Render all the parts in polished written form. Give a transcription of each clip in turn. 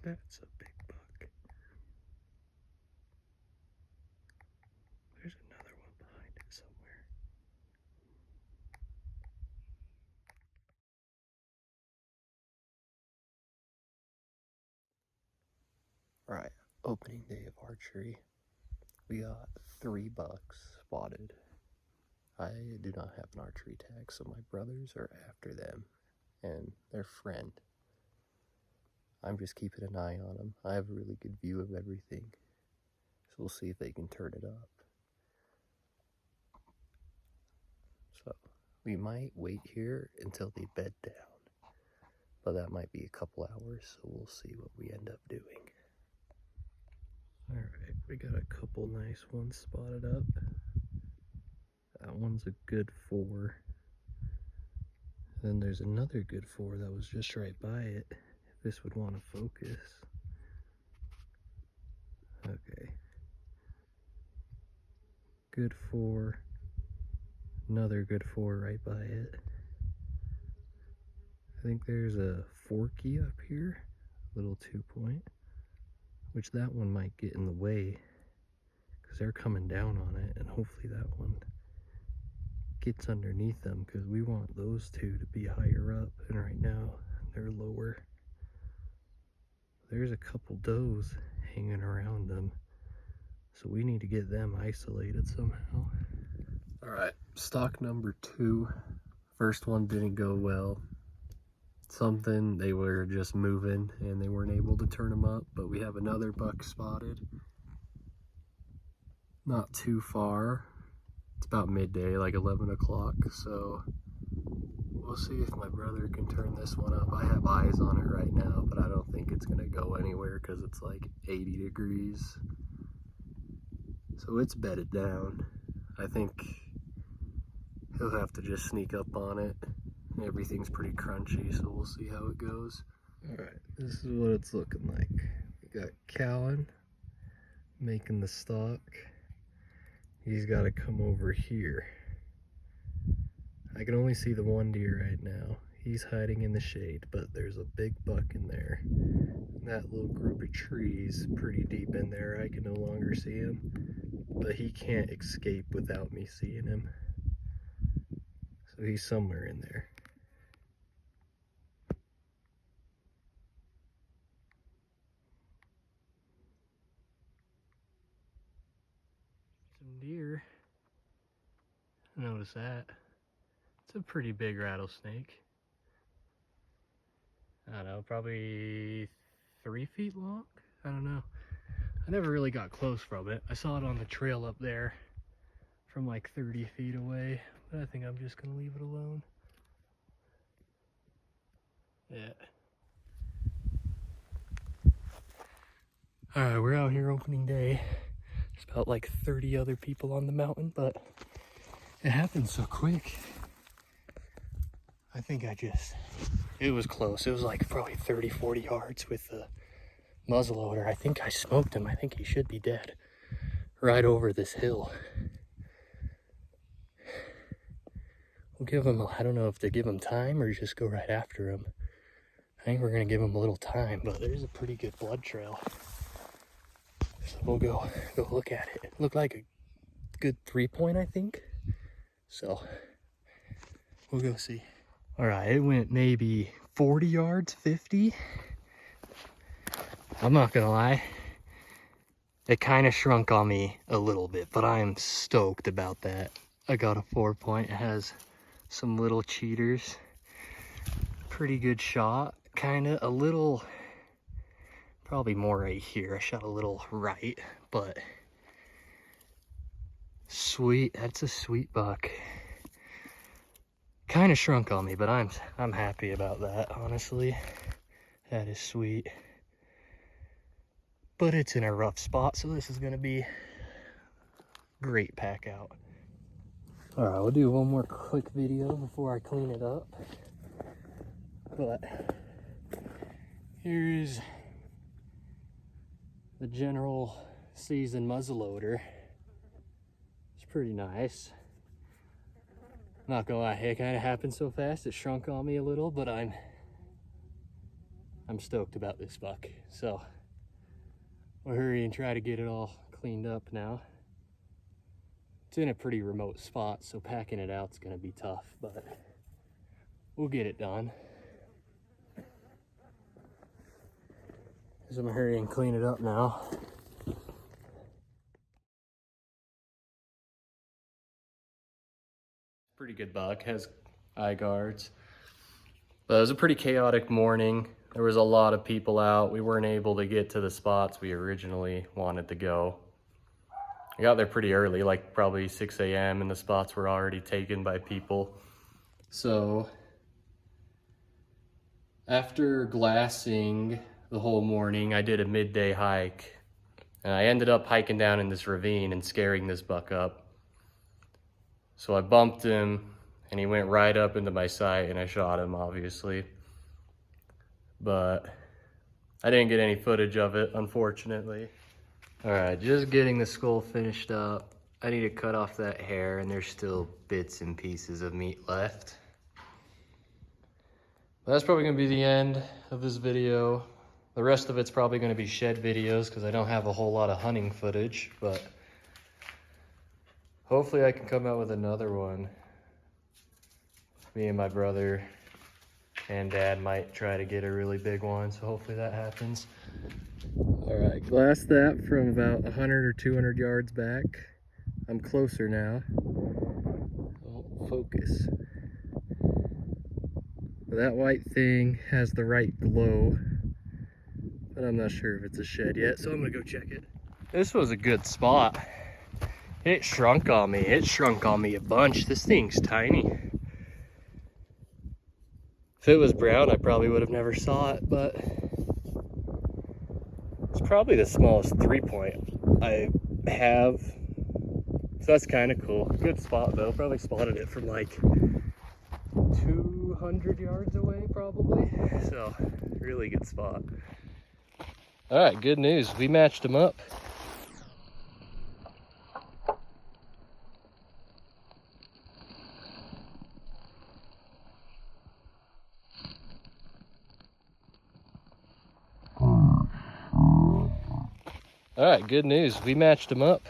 That's a big buck. There's another one behind it somewhere. Alright, opening day of archery. We got 3 bucks spotted. I do not have an archery tag, so my brothers are after them and their friend. I'm just keeping an eye on them. I have a really good view of everything, so we'll see if they can turn it up. So we might wait here until they bed down, but that might be a couple hours, so we'll see what we end up doing. Alright, we got a couple nice ones spotted up. That one's a good 4. Then there's another good 4 that was just right by it, if this would want to focus. Okay. Good 4. Another good 4 right by it. I think there's a forky up here, little 2-point, which that one might get in the way because they're coming down on it, and hopefully that one gets underneath them because we want those 2 to be higher up, and right now they're lower. There's a couple does hanging around them, so we need to get them isolated somehow. Alright, stock number 2. First one didn't go well. They were just moving and they weren't able to turn them up, but we have another buck spotted. Not too far. It's about midday, like 11 o'clock, so we'll see if my brother can turn this one up. I have eyes on it right now, but I don't think it's gonna go anywhere because it's like 80 degrees. So it's bedded down. I think he'll have to just sneak up on it. Everything's pretty crunchy, so we'll see how it goes. Alright, this is what it's looking like. We got Callan making the stalk. He's got to come over here. I can only see the one deer right now. He's hiding in the shade, but there's a big buck in there. That little group of trees pretty deep in there, I can no longer see him, but he can't escape without me seeing him. So he's somewhere in there. Some deer. Notice that. It's a pretty big rattlesnake. I don't know, probably 3 feet long? I don't know. I never really got close from it. I saw it on the trail up there from like 30 feet away, but I think I'm just gonna leave it alone. Yeah. Alright, we're out here opening day. There's about like 30 other people on the mountain, but it happened so quick. I think it was close. It was like probably 30, 40 yards with the muzzleloader. I think I smoked him. I think he should be dead. Right over this hill. We'll give him, I don't know if to give him time or just go right after him. I think we're gonna give him a little time, but there's a pretty good blood trail. So we'll go look at it. It looked like a good 3-point, I think. So we'll go see. All right, it went maybe 40 yards, 50. I'm not gonna lie. It kind of shrunk on me a little bit, but I'm stoked about that. I got a 4-point. It has some little cheaters. Pretty good shot. Kind of a little, probably more right here. I shot a little right, but sweet. That's a sweet buck. Kind of shrunk on me, but I'm happy about that, honestly. That is sweet. But it's in a rough spot, so this is gonna be great pack out. All right, we'll do one more quick video before I clean it up. But here's the general season muzzleloader. It's pretty nice. Not gonna lie, it kind of happened so fast, it shrunk on me a little, but I'm I'm stoked about this buck. So we'll hurry and try to get it all cleaned up now. It's in a pretty remote spot, so packing it out's gonna be tough, but we'll get it done. So I'm gonna hurry and clean it up now. Pretty good buck, has eye guards. But it was a pretty chaotic morning. There was a lot of people out. We weren't able to get to the spots we originally wanted to go. I got there pretty early, like probably 6 a.m. and the spots were already taken by people. So after glassing the whole morning, I did a midday hike. And I ended up hiking down in this ravine and scaring this buck up. So I bumped him and he went right up into my sight and I shot him, obviously. But I didn't get any footage of it, unfortunately. All right, just getting the skull finished up. I need to cut off that hair and there's still bits and pieces of meat left. But that's probably gonna be the end of this video. The rest of it's probably gonna be shed videos because I don't have a whole lot of hunting footage, but hopefully I can come out with another one. Me and my brother and dad might try to get a really big one, so hopefully that happens. All right, glassed that from about 100 or 200 yards back. I'm closer now. Oh, focus. That white thing has the right glow, but I'm not sure if it's a shed yet, so I'm gonna go check it. This was a good spot. It shrunk on me. It shrunk on me a bunch. This thing's tiny. If it was brown, I probably would have never saw it, but it's probably the smallest 3-point I have. So that's kind of cool. Good spot though. Probably spotted it from like 200 yards away probably. So really good spot. All right, good news. We matched them up. All right, good news. We matched them up.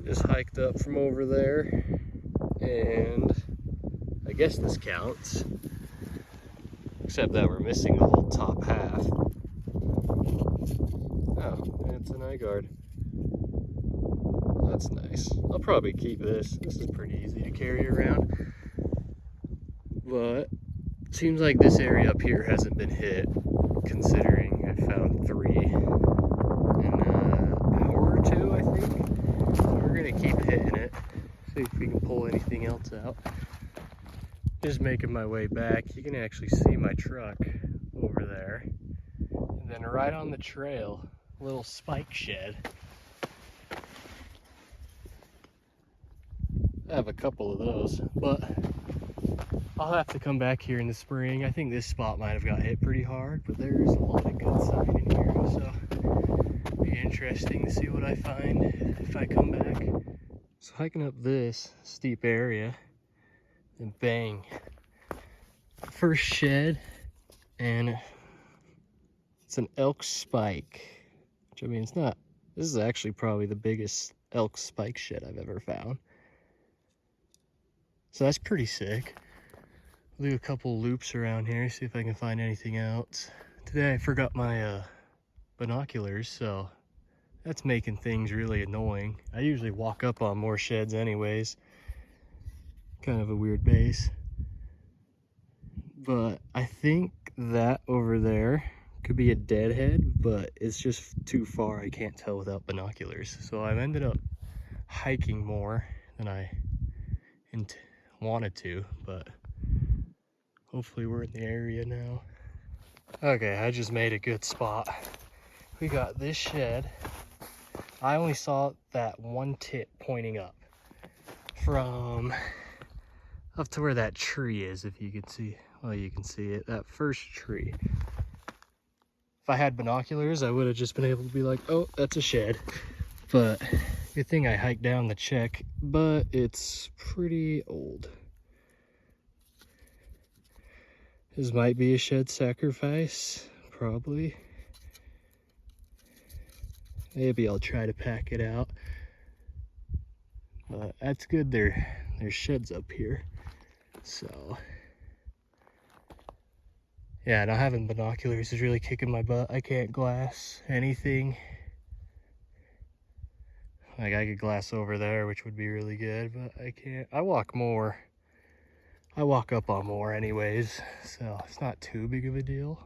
Just hiked up from over there, and I guess this counts, except that we're missing the whole top half. Oh, it's an eye guard. That's nice. I'll probably keep this. This is pretty easy to carry around. But it seems like this area up here hasn't been hit, considering I found 3 in an hour or 2, I think. So we're gonna keep hitting it, see if we can pull anything else out. Just making my way back. You can actually see my truck over there. And then right on the trail, a little spike shed. I have a couple of those, but I'll have to come back here in the spring. I think this spot might have got hit pretty hard, but there's a lot of good sign in here, so it'll be interesting to see what I find if I come back. So hiking up this steep area, and bang, first shed, and it's an elk spike, which I mean, it's not, this is actually probably the biggest elk spike shed I've ever found. So that's pretty sick. I'll do a couple loops around here, see if I can find anything else. Today I forgot my binoculars, so that's making things really annoying. I usually walk up on more sheds anyways. Kind of a weird base. But I think that over there could be a deadhead, but it's just too far. I can't tell without binoculars. So I've ended up hiking more than I wanted to, but hopefully we're in the area now. Okay, I just made a good spot. We got this shed. I only saw that one tip pointing up from up to where that tree is, if you can see. well, you can see it, that first tree. If I had binoculars, I would have just been able to be like, oh, that's a shed. But good thing I hiked down to check, but it's pretty old. This might be a shed sacrifice, probably. Maybe I'll try to pack it out. But that's good, there's sheds up here. So yeah, not having binoculars is really kicking my butt. I can't glass anything. Like I could glass over there, which would be really good, but I can't. I walk more. I walk up on more anyways, so it's not too big of a deal.